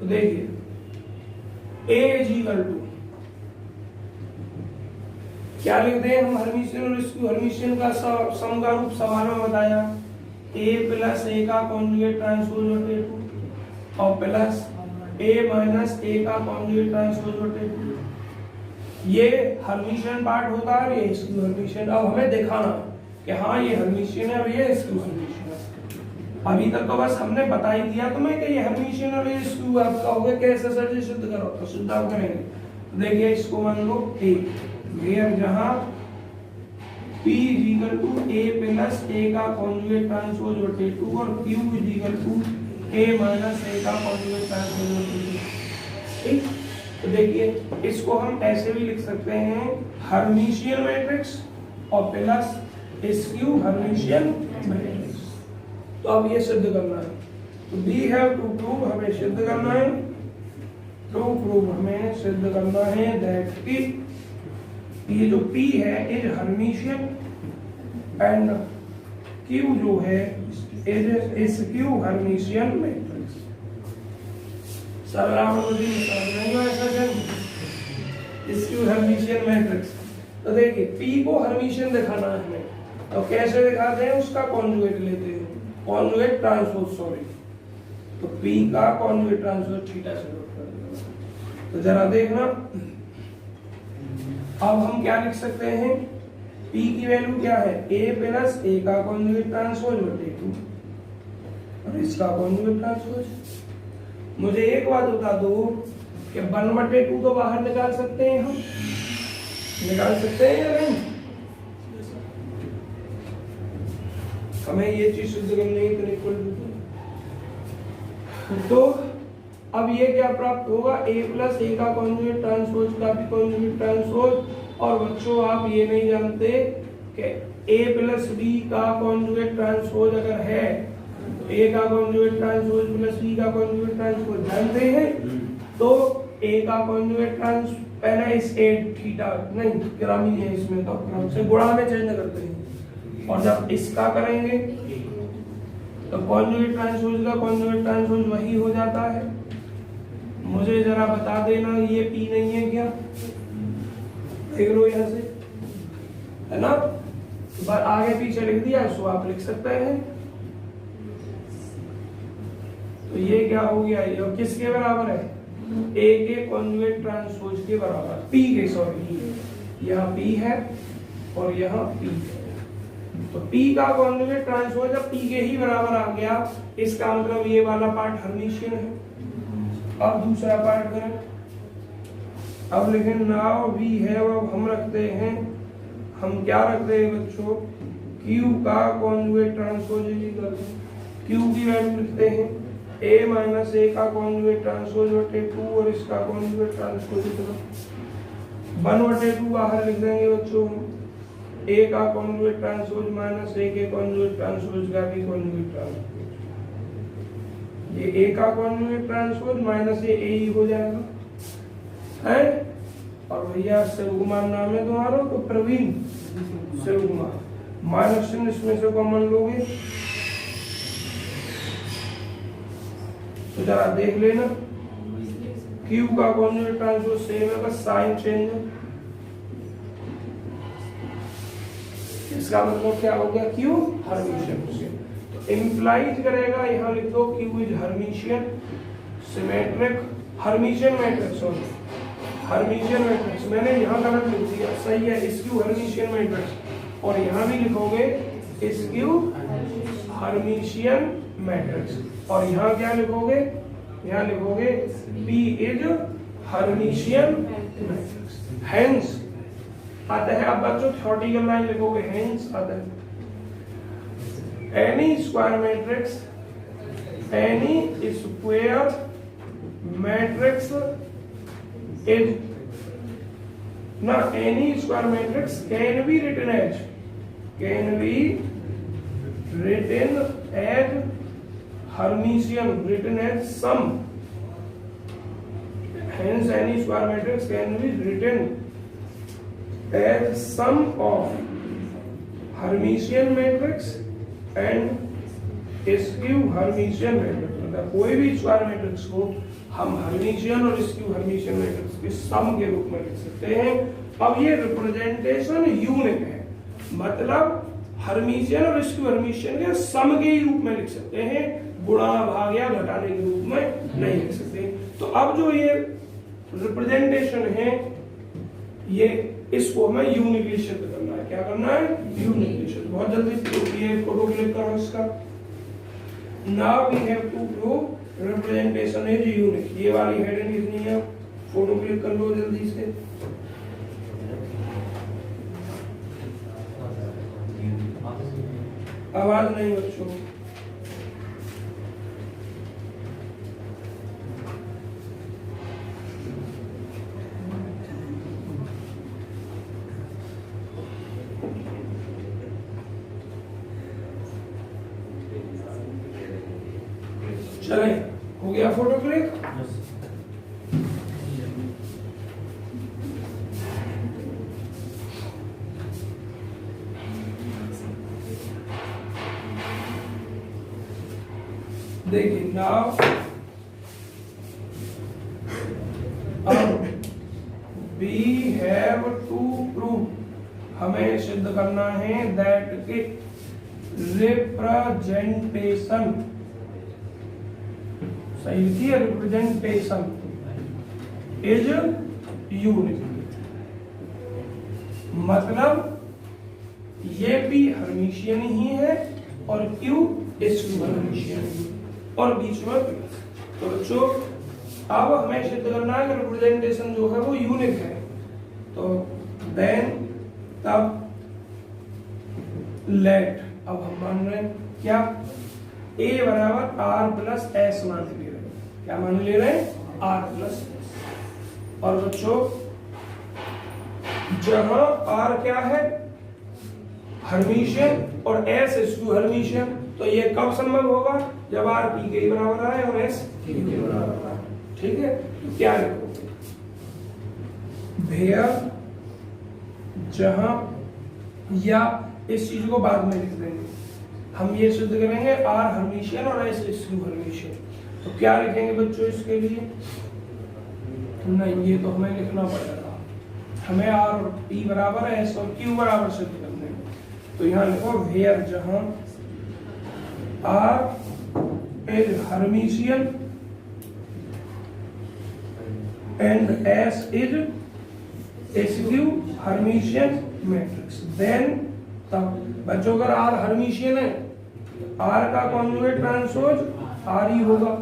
[SPEAKER 1] तो देखिए A इज इक्वल टू क्या लिखते हैं हम? हर्मिशियन और स्क्यू हर्मिशियन का सम का रूप सवाल में बताया, A प्लस A का कॉन्जुगेट ट्रांसपोज बटे 2 और प्लस A माइनस A का कॉन्जुगेट ट्रांसपोज बटे 2। ये हर्मिशियन पार्ट होता है, ये स्क्यू हर्मिशियन। अब हमें दिखाना कि हाँ ये हर्मिशियन है और ये स्क्यू हर्मिशियन है। अभी तक तो बस हमने बता ही दिया तुम्हें कि ये हर्मिशियन और ये स्क्यू आपका होगा। कैसे सर जी सिद्ध करो? तो सिद्ध आप करेंगे। देखिए इसको मान लो A, वेयर जहां P is equal to A plus A का कॉन्जुगेट ट्रांसपोज बटे 2 और Q is equal to A minus A का कॉन्जुगेट ट्रांसपोज बटे 2। ठीक, तो देखिए इसको हम ऐसे भी लिख सकते हैं, हर्मिशियन मैट्रिक्स और प्लस स्क्यू हर्मिशियन मैट्रिक्स। तो अब ये सिद्ध करना है, तो वी हैव टू प्रूव, हमें सिद्ध करना है, टू प्रूव हमें सिद्ध करना है दैट कि ये जो P है इज हर्मिशियन एंड Q जो है इज स्क्यू हर्मिशियन मैट्रिक्स। सरल स्क्यू हर्मिशियन मैट्रिक्स। तो देखिए P को हर्मिशियन दिखाना है हमें, तो कैसे दिखाते हैं? उसका कॉन्जुगेट लेते हैं, कॉन्जुगेट ट्रांसपोज, सॉरी। तो P का कॉन्जुगेट ट्रांसपोज थीटा से नोट कर देना। तो जरा देखना, अब हम क्या लिख सकते हैं? P की वैल्यू क्या है? A प्लस A का कॉन्जुगेट ट्रांसपोज बटे 2 और इसका कॉन्जुगेट ट्रांसपोज। मुझे एक बात बता दो कि 1/2 तो बाहर निकाल सकते हैं, हम निकाल सकते हैं या नहीं? हमें ये चीज सिद्ध करनी है तो अब ये क्या प्राप्त होगा? A प्लस A का कॉन्जुगेट ट्रांसपोज का भी कॉन्जुगेट ट्रांसपोज। और बच्चों आप ये नहीं जानते कि A प्लस B का कॉन्जुगेट ट्रांसपोज अगर है तो A का कॉन्जुगेट ट्रांसपोज प्लस B का कॉन्जुगेट ट्रांसपोज जानते हैं। तो A का कॉन्जुगेट ट्रांस पहले इस A थीटा नहीं ग्रामी है, इसमें तो क्रम से गुणा में चेंज करते हैं, और जब इसका करेंगे तो कॉन्जुगेट ट्रांसपोज का कॉन्जुगेट ट्रांसपोज वही हो जाता है। मुझे जरा बता देना ये P नहीं है क्या? देख लो यहाँ से, है ना? बार आगे पीछे लिख दिया, सो आप लिख सकते हैं। तो ये क्या हो गया? ये किसके बराबर है? A के कॉन्जुगेट ट्रांसपोज के बराबर, P के, सॉरी यहाँ P है और यहाँ P है। तो P का कॉन्जुगेट ट्रांसपोज जब P के ही बराबर आ गया, इसका मतलब ये वाला पार्ट हर्मिशियन है। अब दूसरा पार्ट करें, अब लेकिन नाउ वी हैव, अब हम रखते हैं, हम क्या रखते हैं बच्चों? Q का कॉन्जुगेट ट्रांसपोज इक्वल Q की वैल्यू लिखते हैं A माइनस A का कॉन्जुगेट ट्रांसपोज बटे 2 और इसका कॉन्जुगेट ट्रांसपोज इक्वल 1/2 बाहर लिख देंगे बच्चों। A का कॉन्जुगेट ट्रांसपोज माइनस A के कॉन्जुगेट ट्रांसपोज का भी कॉन्जुगेट ट्रांसपोज। ये A का कॉन्जुगेट ट्रांसपोज माइनस A ही हो जाएगा, है? और भैया शिवकुमार नाम है तुम्हारा, तो प्रवीण शिवकुमार, माइनस चिन्ह इसमें से कॉमन लोगे तो जरा देख लेना। Q का कॉन्जुगेट ट्रांसपोज सेम है, बस साइन चेंज है। इसका मतलब क्या हो गया? Q हर्मिशियन हो गया। तो इंप्लाइज करेगा, यहाँ लिख दो Q is Hermitian symmetric Hermitian matrix, Hermitian matrix. मैंने यहाँ गलत लिख दिया, सही है स्क्यू हर्मिशियन मैट्रिक्स, और यहाँ भी लिखोगे स्क्यू हर्मिशियन मैट्रिक्स, और यहाँ क्या लिखोगे? यहाँ लिखोगे P is Hermitian matrix. Hence आता है, अब बच्चों थ्योरेटिकल लाइन लिखोगे, हेंस आता है N E square matrix, N E square matrix is ना, any square matrix can be written as, can be written as Hermitian, written as sum. Hence any square matrix can be written as sum of Hermitian matrix and skew Hermitian matrix. मतलब कोई भी square matrix को हम Hermitian और skew Hermitian matrix के सम के रूप में लिख सकते हैं। अब ये रिप्रेजेंटेशन यूनिक है, मतलब हर्मिशियन और स्क्यू हर्मिशियन के सम के ही रूप में लिख सकते हैं, गुणा भाग या घटाने के रूप में नहीं लिख सकते। तो अब जो ये रिप्रेजेंटेशन है, ये इसको हमें यूनिकली सिद्ध करना है। क्या करना है? यूनिकली सिद्ध। बहुत जल्दी ये फोटो क्लिक करो इसका। Now we have to prove representation is unique. ये वाली हेडिंग लिखनी है, फोटो क्लिक कर लो जल्दी से। आवाज नहीं बच्चों। चले, हो गया फोटो क्लिक? देखिए नाउ अब वी हैव टू प्रूव, हमें सिद्ध करना है दैट के रिप्रेजेंटेशन, सही लिखिए, रिप्रेजेंटेशन इज यूनिक। मतलब ये भी हर्मिशियन ही है और क्यू स्क्यू हर्मिशियन और बीच में प्लस। तो बच्चों अब हमें सिद्ध करना है कि रिप्रेजेंटेशन जो है वो यूनिक है। तो देन तब लेट, अब हम मान रहे हैं क्या, a बराबर आर प्लस एस मान ले रहे हैं। क्या मान ले रहे हैं? R plus S. और बच्चों जहां आर क्या है? हर्मिशियन और एस स्क्यू हर्मिशियन। तो ये कब संभव होगा? जब आर पी के बराबर आए और एस पी के बराबर आए। ठीक है, तो क्या लिखोगे? भेयर जहां, या इस चीज को बाद में लिख देंगे, हम ये सिद्ध करेंगे आर हर्मिशियन और एस स्क्यू हर्मिशियन। तो क्या लिखेंगे बच्चों इसके लिए? नहीं, ये तो हमें लिखना पड़ेगा, हमें आर और पी बराबर एस और क्यू बराबर सिद्ध करने हैं। तो यहाँ लिखो वेयर जहां R is Hermitian and S is skew Hermitian matrix, then तब बच्चों अगर आर हर्मिशियन है, आर का कॉन्जुगेट ट्रांसपोज आर ही होगा,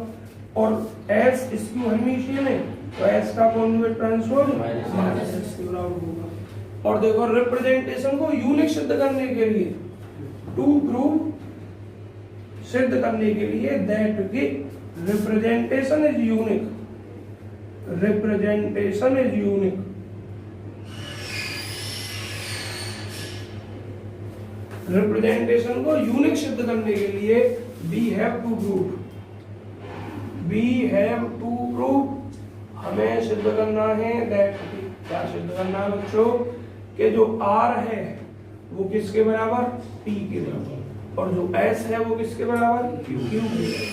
[SPEAKER 1] और एस स्क्यू हर्मिशियन है तो एस का कॉन्जुगेट ट्रांसपोज माइनस एस के बराबर होगा। और देखो रिप्रेजेंटेशन को यूनिक सिद्ध करने के लिए, टू प्रूव सिद्ध करने के लिए दैट कि representation is unique, representation is unique, representation को यूनिक सिद्ध करने के लिए we have to prove, we have to prove, हमें सिद्ध करना है दैट, क्या सिद्ध करना है बच्चों? कि जो R है वो किसके बराबर? P के बराबर, और जो S है वो किसके बराबर? Q के बराबर।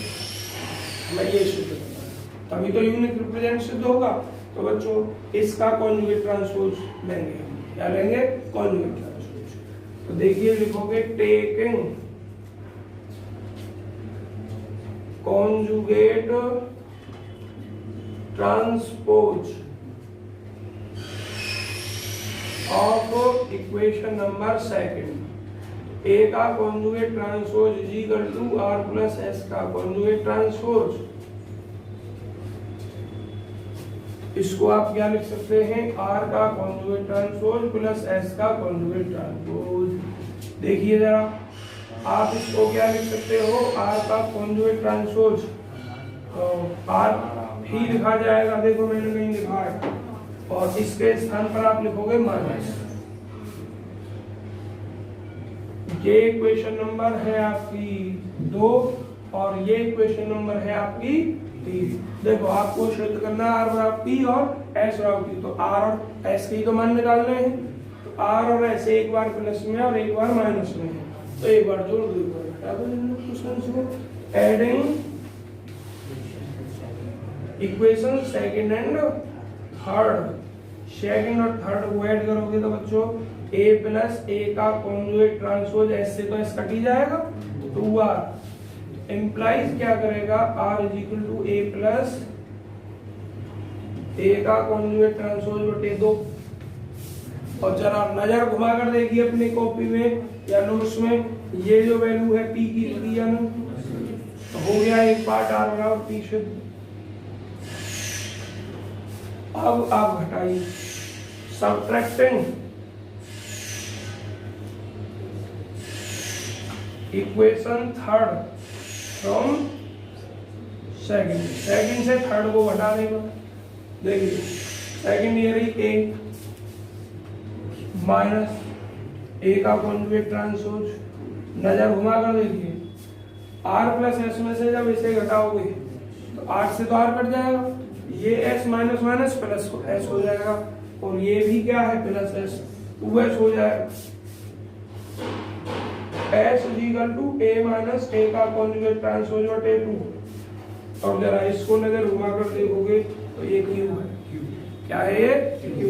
[SPEAKER 1] हमें ये सिद्ध करना है, तभी तो यूनिक रिप्रेजेंट सिद्ध होगा। तो बच्चों इसका कॉन्जुगेट ट्रांसपोज लेंगे, क्या लेंगे? Conjugate transpose. तो देखिए लिखोगे taking conjugate transpose of equation number second. A का conjugate transpose is equal to R plus S का कॉन्जुगेट ट्रांसपोज। इसको आप क्या लिख सकते हैं? आर का कॉन्जुगेट ट्रांसपोज प्लस एस का कॉन्जुगेट ट्रांसपोज। देखिए जरा, आप इसको क्या लिख सकते हो? आर का कॉन्जुगेट ट्रांसपोज, तो आर ही लिखा जाएगा, देखो मैंने कहीं लिखा है, और इसके स्थान पर आप लिखोगे माइनस, ये इक्वेशन नंबर है आपकी 2 और ये इक्वेशन नंबर है आपकी 3। देखो आपको शुद्ध करना आर बराबर पी और एस बराबर पी, तो आर और एस के ही तो मान निकालने हैं। तो आर और एस एक बार प्लस में और एक बार माइनस में है, तो एक बार जोड़ दो, एक बार घटा दो। Adding equation second and third, second और थर्ड को ऐड करोगे तो बच्चों a प्लस a का कॉन्जुगेट ट्रांसपोज s से तो s कट ही जाएगा, 2r इंप्लाइज क्या करेगा r is equal to a plus a का कॉन्जुगेट ट्रांसपोज बटे 2। और जरा नजर घुमा कर देखिए अपनी कॉपी में या नोट्स में, ये जो वैल्यू है p की दिया ना, तो हो गया एक पार्ट r बराबर p शुद्ध। अब आप घटाइए, subtracting equation third from second, second से थर्ड को घटा देगा। देखिए second year A minus A का कॉन्जुगेट ट्रांसपोज, नजर घुमा कर देखिए आर प्लस एस में से जब इसे घटाओगे तो आर से तो आर कट जाएगा, ये S minus minus plus S हो जाएगा, और ये भी क्या है प्लस एस, 2s हो जाएगा। s is equal to a minus a का कॉन्जुगेट ट्रांसपोज बटे 2। और जरा इसको नजर घुमा कर देखोगे तो ये क्यू है, क्या है ये क्यू,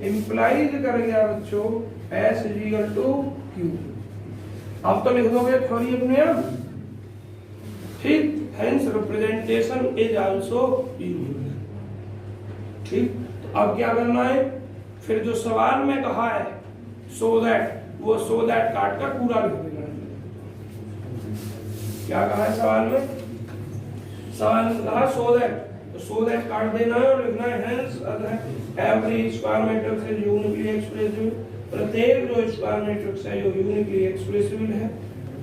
[SPEAKER 1] इंप्लाइज कर गया बच्चों s is equal to Q. अब तो लिख दोगे थ्योरी अपने आप, ठीक, hence representation is also use. ठीक, तो अब क्या करना है, फिर जो सवाल में कहा है सो दैट, वो सो दैट काट कर पूरा लिख देना है। क्या कहा है सवाल में, सवाल में कहा सो दैट, तो सो दैट काट देना है और लिखना है hence every square matrix is uniquely expressible, प्रत्येक जो स्क्वायर मैट्रिक्स है जो यूनिकली एक्सप्रेसिबल है,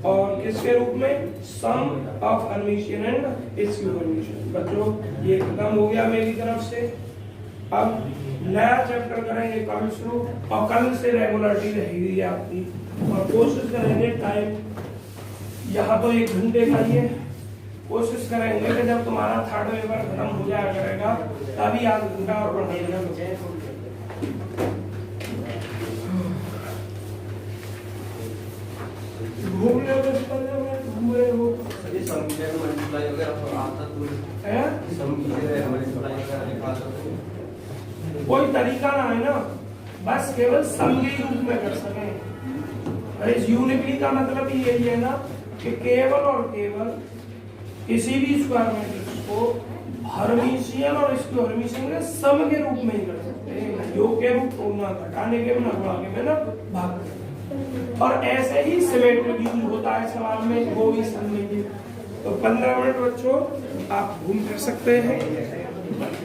[SPEAKER 1] और किसके रूप में, sum of Hermitian and its Hermitian. बच्चों ये खत्म हो गया मेरी तरफ से। अब नया चैप्टर करेंगे कल शुरू, और कल से रेगुलरिटी रहेगी आपकी, और कोशिश करेंगे टाइम यहाँ तो 1 घंटे का ही है, कोशिश करेंगे कि जब तुम्हारा थर्ड पेपर खत्म हो जाया करेगा तभी आप घंटा और बढ़ाइएगा। घूम ले घूम रहे हो कोई तरीका ना है ना, बस केवल सम के रूप में कर सकें। इस यूनिकली का मतलब ही यही है ना कि केवल और केवल किसी भी स्क्वायर मैट्रिक्स को हर्मिशियन और इसके हर्मिशियन के सम के रूप में ही कर सकते हैं, योग के रूप को ना घटाने के ना बढ़ाने में ना भाग। और ऐसे ही सिमेट्रिक यूज होता है सवाल में, वो भी समझेंगे। तो 15 मिनट बच्चों आप घूम कर सकते हैं।